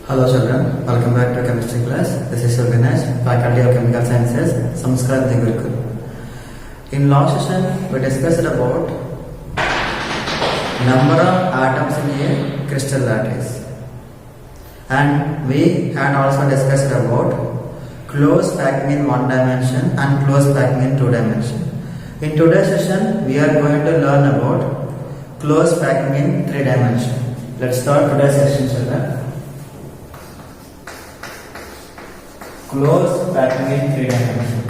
Hello children, welcome back to chemistry class. This is your Ganesh, faculty of chemical sciences, Samskar Gurukul. In last session, we discussed about number of atoms in a crystal lattice, and we had also discussed about closed packing in one dimension and closed packing in two dimension. In today's session, we are going to learn about closed packing in three dimension. Let's start today's session, children. Closed packing in three dimension.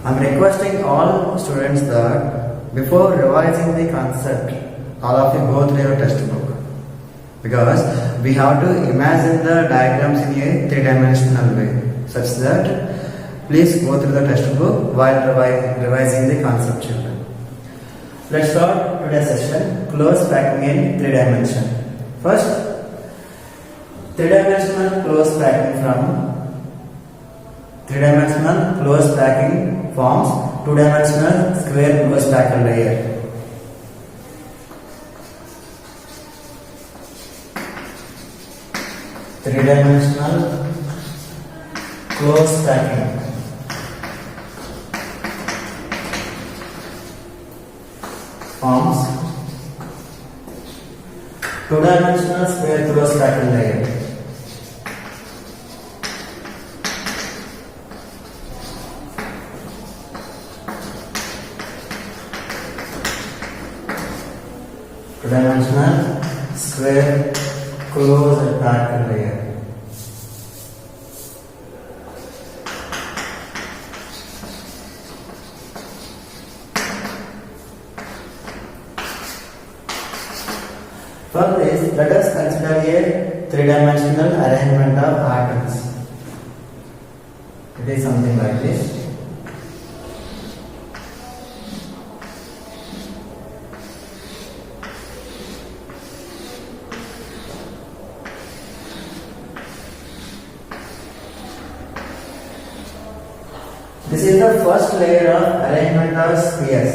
I am requesting all students that before revising the concept, all of you go through your textbook, because we have to imagine the diagrams in a three-dimensional way, such that please go through the textbook while revising the concept, children. Let's start today's session. Closed packing in three dimension. First, three-dimensional closed packing three-dimensional closed packing forms two-dimensional square closed packer layer. Three-dimensional closed packing forms two-dimensional square closed packer layer. Two-dimensional square closed packer layer. For this, let us consider a three-dimensional arrangement of atoms. It is something like this. This is the first layer of arrangement of spheres.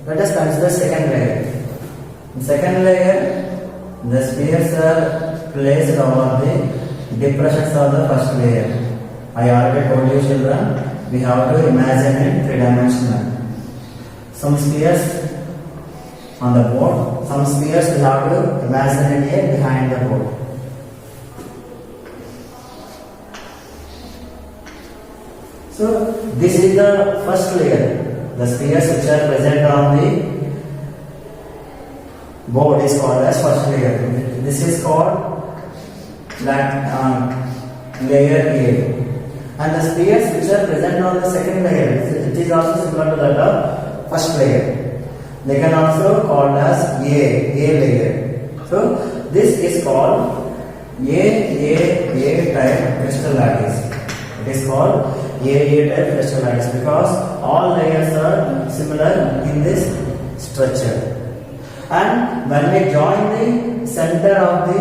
Let us consider second layer. In second layer, the spheres are placed over the depressions of the first layer. I already told you, children, we have to imagine it three-dimensional. Some spheres on the board, some spheres we have to imagine it here behind the board. So, this is the first layer. The spheres which are present on the board is called as first layer. This is called layer A. And the spheres which are present on the second layer, it is also similar to that of first layer. They can also called as A layer. So this is called A type crystal lattice. It is called A type crystal lattice because all layers are similar in this structure. And when we join the center of the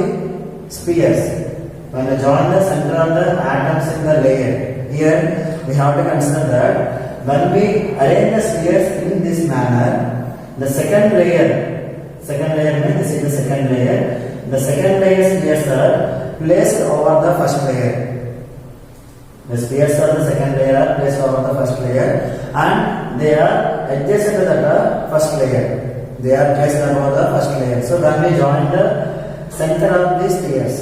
spheres, when we join the center of the atoms in the layer, here we have to consider that when we arrange the spheres in this manner, the second layer means this is the second layer, the second layer spheres are placed over the first layer. The spheres of the second layer are placed over the first layer and they are adjacent to the first layer. They are placed above the first layer. So when we join the center of these spheres,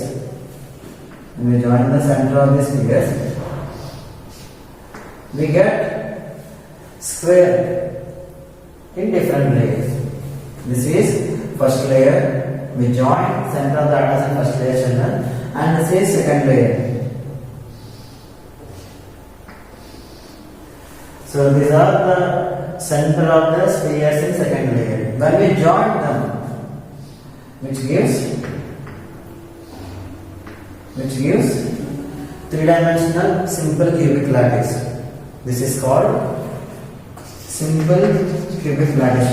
we get square in different layers. This is first layer. We join center of the atoms in first layer, children, and this is second layer. So these are the center of the spheres in second layer. When we join them, which gives three-dimensional simple cubic lattice. This is called simple cubic lattice.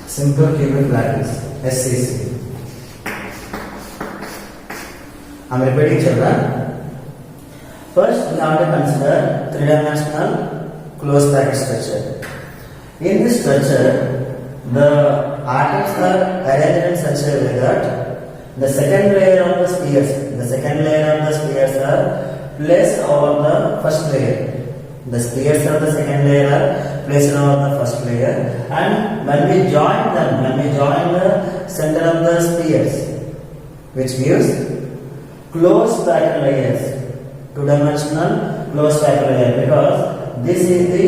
Simple cubic lattice, SCC. I'm repeating, children. First, we have to consider three-dimensional closed packet structure. In this structure, the atoms are arranged in such a way that the second layer of the spheres are placed over the first layer. The spheres of the second layer are placed over the first layer, and when we join the center of the spheres, which gives closed packet layers, two-dimensional closed packet layer, because this is the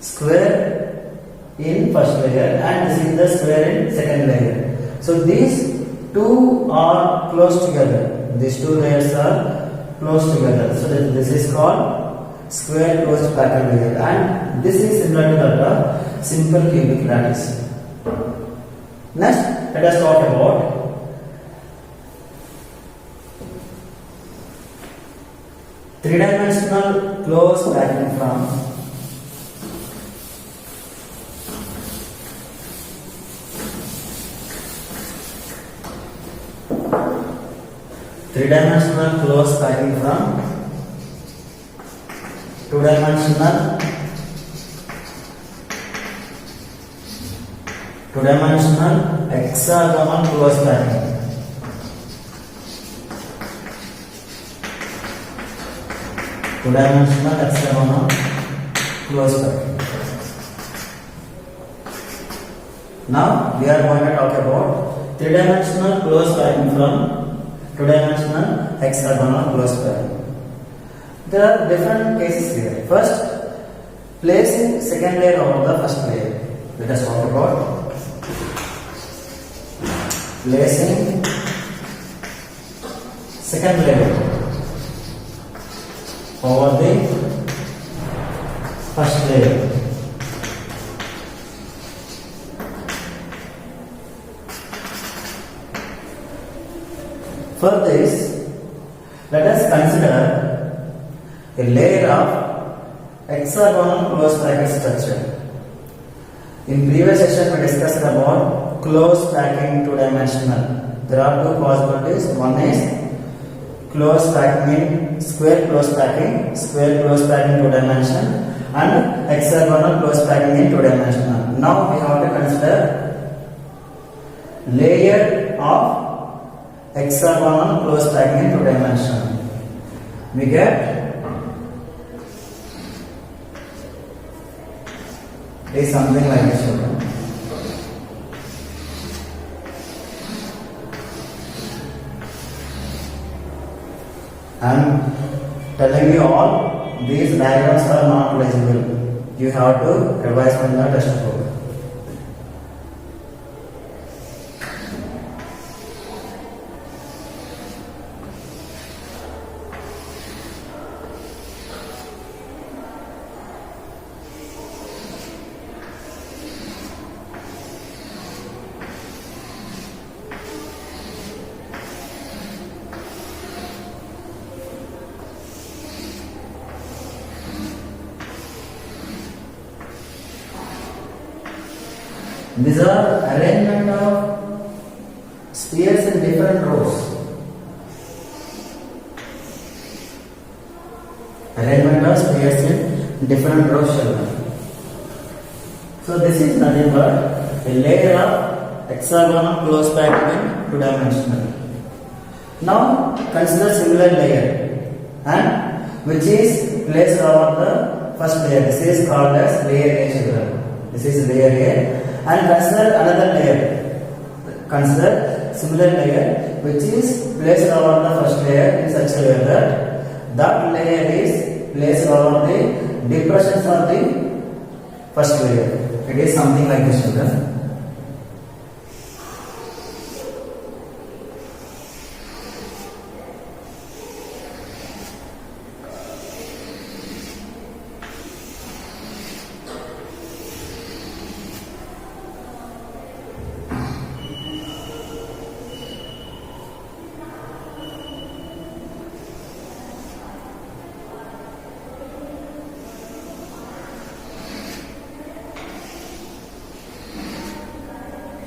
square in first layer and this is the square in second layer. So these two are close together. These two layers are close together. So this is called square closed packet layer, and this is similar to the simple cubic lattice. Next, let us talk about three-dimensional closed packing from two-dimensional hexagonal closed packing. Two-dimensional hexagonal closed packing. Now we are going to talk about three-dimensional closed packing from two-dimensional hexagonal closed packing. There are different cases here. First, placing second layer over the first layer. Let us talk about placing second layer over the first layer. For this, let us consider a layer of hexagonal closed packet structure. In previous session, we discussed about closed packing two-dimensional. There are two possibilities. One is closed packing in square closed packing two-dimension, and hexagonal closed packing in two-dimensional. Now we have to consider layer of hexagonal closed packing in two-dimension. We get is something like this. I am telling you all these diagrams are not legible. You have to revise from the textbook. These are arrangement of spheres in different rows. Arrangement of spheres in different rows. So this is nothing but a layer of hexagonal closed packing in two-dimensional. Now consider similar layer, and which is placed over the first layer. This is called as layer A, children. This is layer A. And consider another layer. Consider similar layer which is placed over the first layer in such a way that that layer is placed over the depressions of the first layer. It is something like this, children.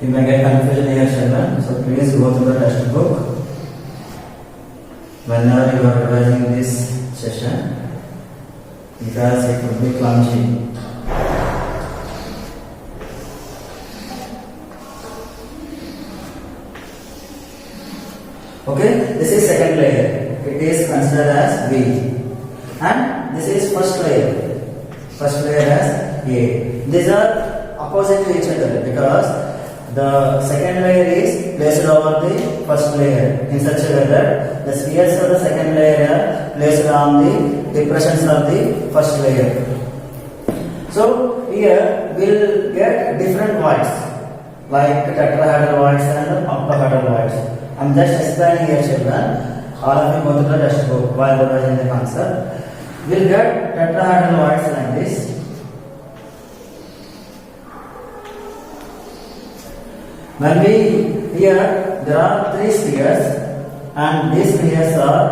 You may get confusion here, children. So please go through the textbook. whenever you are revising this session, because it would be clumsy. Okay, this is second layer. It is considered as B. And this is first layer. First layer as A. These are opposite to each other because the second layer is placed over the first layer in such a way that the spheres of the second layer are placed on the depressions of the first layer. So here we will get different voids like tetrahedral voids and octahedral voids. I am just explaining here, children. All of you go to the textbook while revising the concept. We will get tetrahedral voids like this. When we here there are three spheres and these spheres are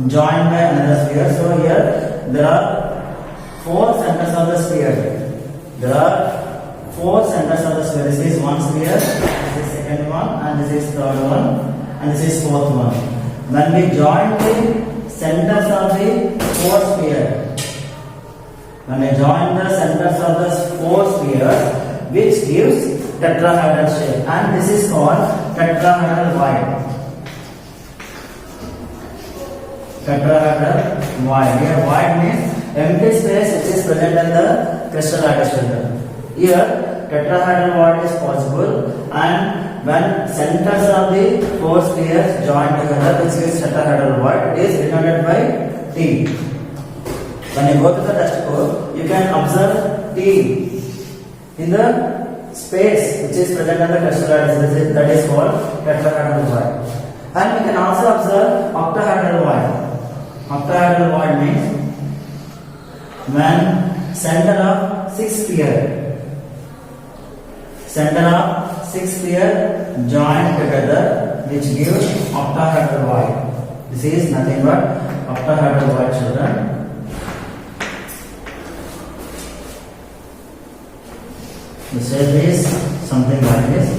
joined by another sphere. So here there are four centers of the sphere. There are four centers of the sphere. This is one sphere, this is second one, and this is third one, and this is fourth one. When we join the centers of the four sphere, when we join the centers of the four spheres, which gives tetrahedral shape, and this is called tetrahedral void. Tetrahedral void. Here void means empty space which is present in the crystal lattice. Here tetrahedral void is possible, and when centers of the four spheres join together, which is tetrahedral void, it is denoted by T. When you go to the textbook, you can observe T in the space which is present in the crystal lattice, that is called tetrahedral void. And we can also observe octahedral void. Octahedral void means when center of six sphere join together, which gives octahedral void. This is nothing but octahedral void, children. The shape is something like this.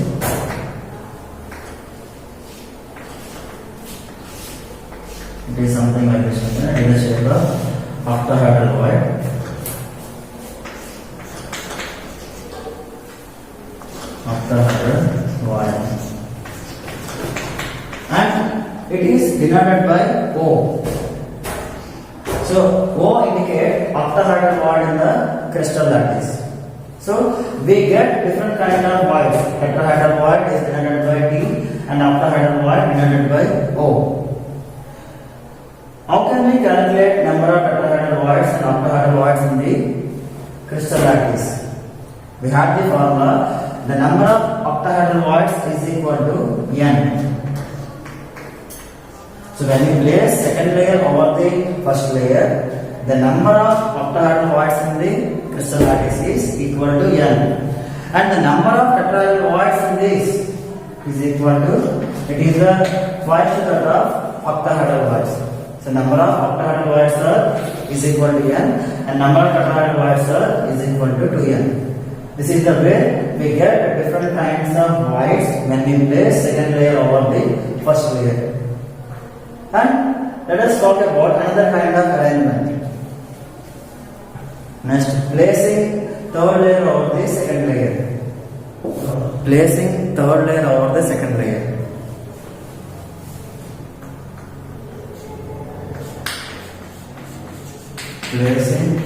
It is something like this. It is the shape of octahedral void. Octahedral void. And it is denoted by O. So O indicates octahedral void in the crystal lattice. So we get different kind of voids. Tetrahedral void is denoted by T and octahedral void denoted by O. How can we calculate number of tetrahedral voids and octahedral voids in the crystal lattice? We have the formula. The number of octahedral voids is equal to N. So when you place second layer over the first layer, the number of octahedral voids in the crystal lattice is equal to N, and the number of tetrahedral voids in this is equal to, it is the twice the order of octahedral voids. So number of octahedral voids is equal to N, and number of tetrahedral voids is equal to 2N. This is the way we get different kinds of voids when we place second layer over the first layer. And let us talk about another kind of arrangement. Next, placing third layer over the second layer. Placing third layer over the second layer. Placing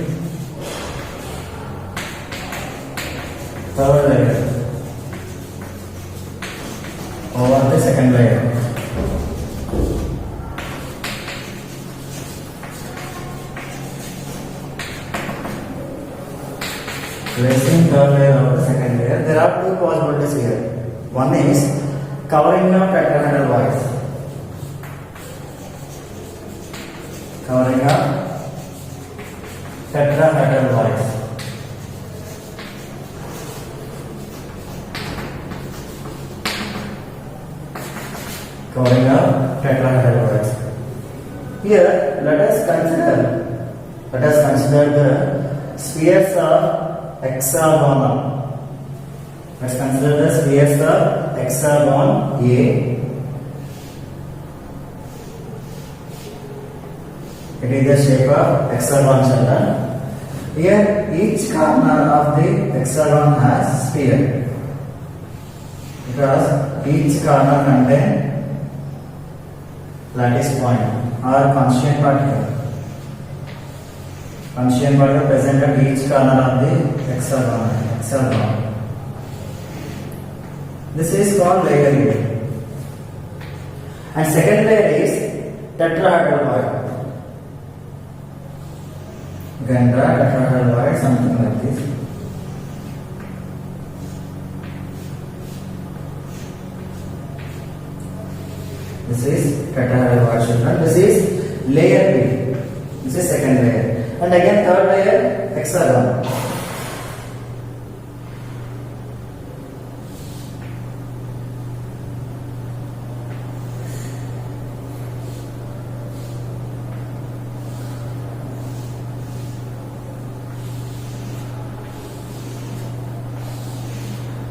third layer over the second layer. Placing third layer over the second layer, there are two possibilities here. One is covering of tetrahedral voids. Covering up tetrahedral voids. Covering up tetrahedral voids. Here, let us consider the spheres of hexagonal. Let's consider the spheres of hexagon A It is the shape of hexagon, children. Here each corner of the hexagon has sphere because each corner contains lattice point or constituent particle. Constituent particle present at each corner of the hexagon. This is called layer A. And second layer is tetrahedral void. You can draw tetrahedral void something like this. This is tetrahedral void, children. This is layer B. This is second layer. And again third layer, hexagon.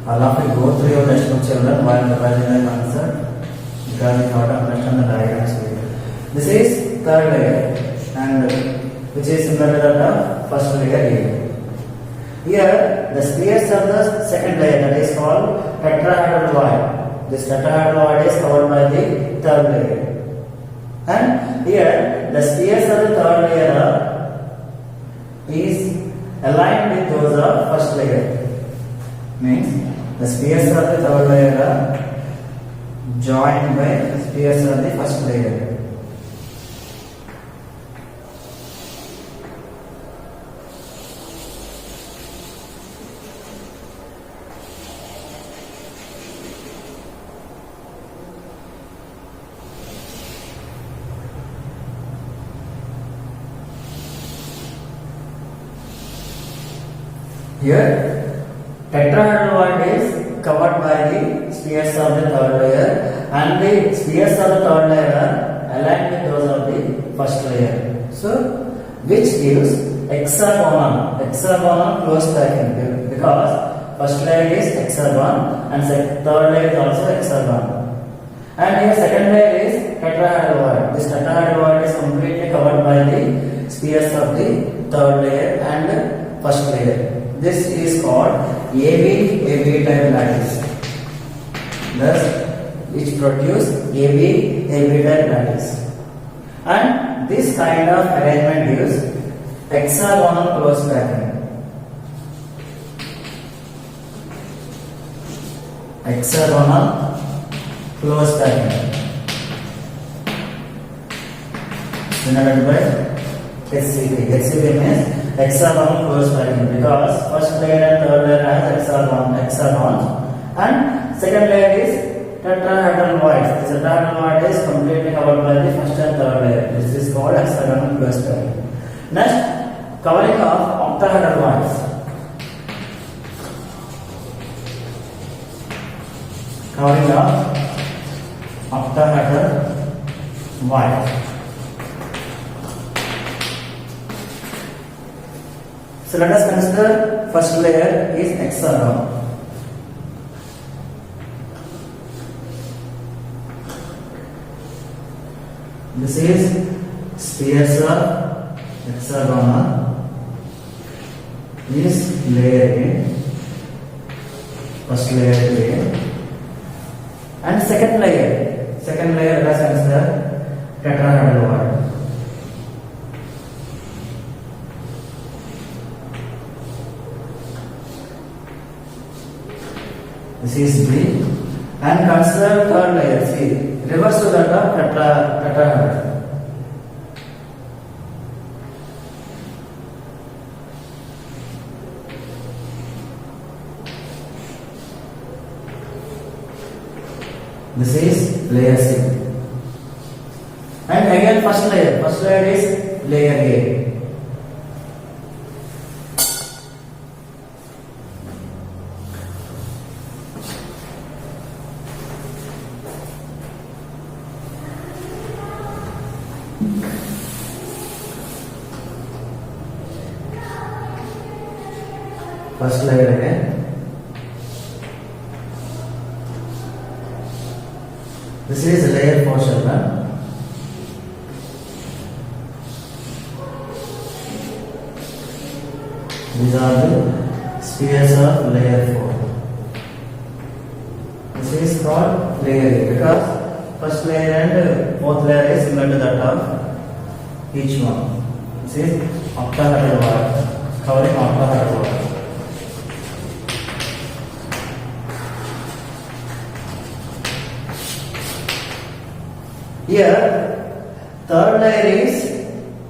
All of you go through your textbook, children, while revising the concept because you have to understand the diagrams here. This is third layer and which is similar to that of first layer here. Here the spheres of the second layer, that is called tetrahedral void. This tetrahedral void is covered by the third layer. And here the spheres of the third layer is aligned with those of first layer. Means the spheres of the third layer are joined by the spheres of the first layer. Here tetrahedral void is covered by the spheres of the third layer and the spheres of the third layer are aligned with those of the first layer. So, which gives hexagonal closed packing because first layer is hexagon and third layer is also hexagon. And here second layer is tetrahedral void. This tetrahedral void is completely covered by the spheres of the third layer and first layer. This is called AB type lattice. Thus, which produce AB type lattice. And this kind of arrangement gives hexagonal closed packing. Hexagonal closed packing. Denoted by HCP. HCP means hexagonal closed packing because first layer and third layer has hexagons and second layer is tetrahedral void. This tetrahedral void is completely covered by the first and third layer. This is called hexagonal closed packing. Next, covering of octahedral voids. Covering of octahedral void. So let us consider first layer is hexagon. This is spheres of hexagonal. This layer A, first layer A, and second layer let us consider tetrahedral void. This is B and consider third layer C. Reverse to that of tetrahedral. This is layer C. And again first layer is layer A. First layer again. This is layer 4 children. These are the spheres of layer 4. This is called layer A because first layer and fourth layer is similar to that of each one. This is octahedral wire covering octahedral wire. Here, third layer is,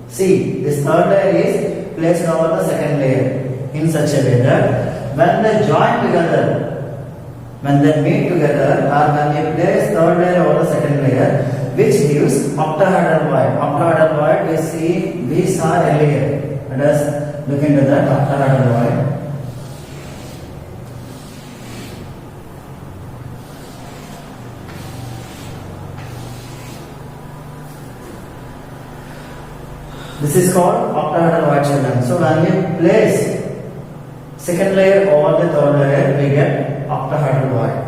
see, this third layer is placed over the second layer in such a way that when they join together, when they meet together, or when you place third layer over the second layer, which gives octahedral wire. Octahedral wire, we see, we saw earlier. Let us look into that octahedral wire. This is called octahedral wire children. So when we place second layer over the third layer, we get octahedral wire.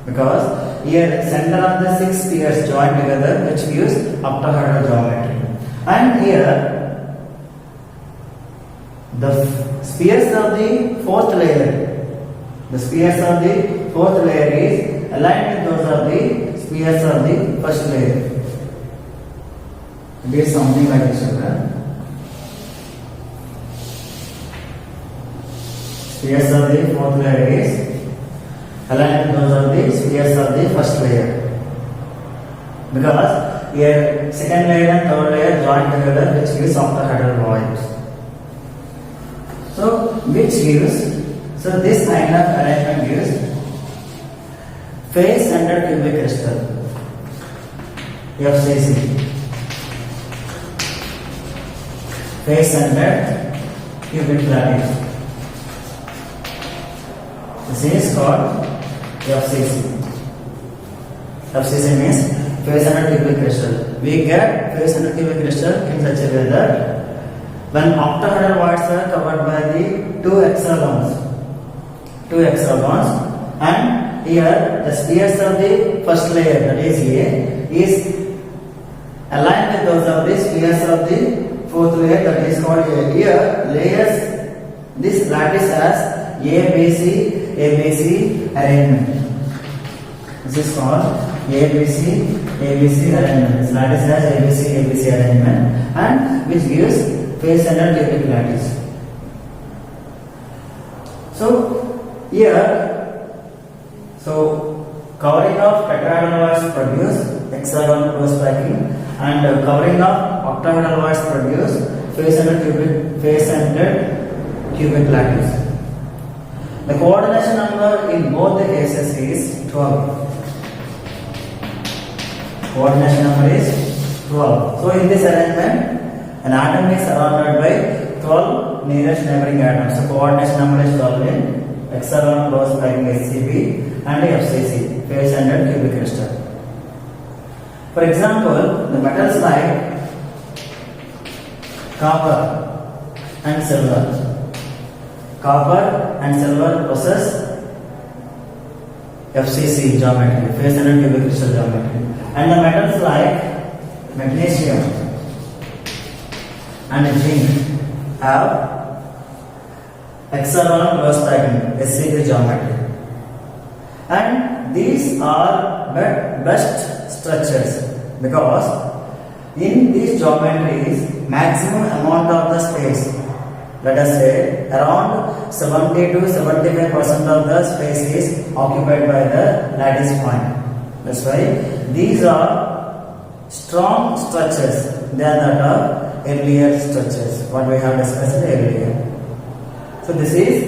Because here center of the 6 spheres join together, which gives octahedral geometry. And here the spheres of the fourth layer, the spheres of the fourth layer is aligned with those of the spheres of the first layer. It is something like this, children. Spheres of the fourth layer is aligned with those of the spheres of the first layer. Because here second layer and third layer join together, which gives octahedral wires. So this kind of arrangement gives face-centered cubic crystal, FCC. Face-centered cubic lattice. This is called FCC. FCC means face-centered cubic crystal. We get face-centered cubic crystal in such a way that when octahedral wires are covered by the two hexagons, and here the spheres of the first layer, that is A, is aligned with those of the spheres of the fourth layer, that is called A. Here layers, this lattice has ABC arrangement. This is called ABC arrangement. This lattice has ABC arrangement, and which gives face-centered cubic lattice. So here, covering of tetrahedral wires produce hexagon close packing, and covering of octahedral wires produce face-centered cubic lattice. The coordination number in both the cases is 12. Coordination number is 12. So in this arrangement, an atom is surrounded by 12 nearest neighboring atoms. So coordination number is 12 in hexagon close packing HCP and FCC, face-centered cubic crystal. For example, the metals like copper and silver. Copper and silver possess FCC geometry, face-centered cubic crystal geometry. And the metals like magnesium and zinc have hexagonal close packing, SCP geometry. And these are best structures because in these geometries maximum amount of the space, let us say around 70 to 75% of the space is occupied by the lattice point. That's why these are strong structures than that of earlier structures what we have discussed earlier. So this is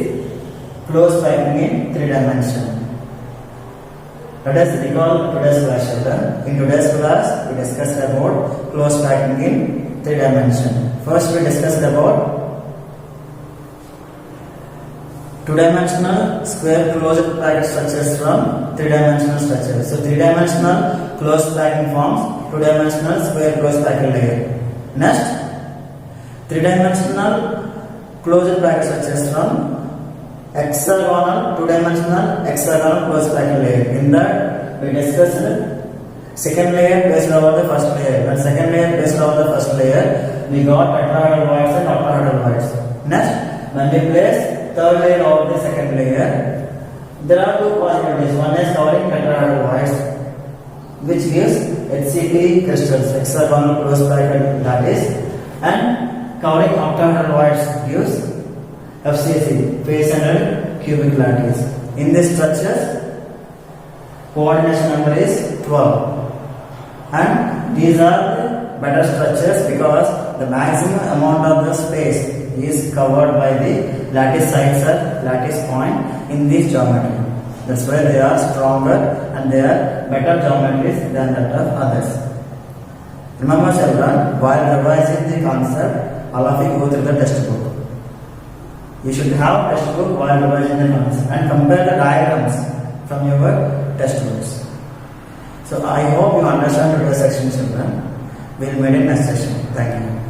close packing in 3 dimensions. Let us recall today's class, children. In today's class, we discussed about close packing in 3 dimensions. First, we discussed about 2-dimensional square closed packed structures from 3-dimensional structures. So 3-dimensional closed packing forms 2-dimensional square closed packing layer. Next, 3-dimensional closed packed structures from hexagonal 2-dimensional hexagonal closed packing layer. In that, we discussed second layer placed over the first layer. When second layer placed over the first layer, we got tetrahedral wires and octahedral wires. Next, when we place third layer over the second layer, there are two possibilities. One is covering tetrahedroids, which gives HCP crystals, hexagonal close bracket lattice, and covering octahedroids gives FCC, face-centered cubic lattice. In this structures, coordination number is 12, and these are the better structures because the maximum amount of the space is covered by the lattice sites or lattice point in this geometry. That's why they are stronger and they are better geometries than that of others. Remember children, while revising the concept, all of you go through the textbook. You should have textbook while revising the concept and compare the diagrams from your textbooks. So I hope you understand today's section children. We'll meet in next session. Thank you.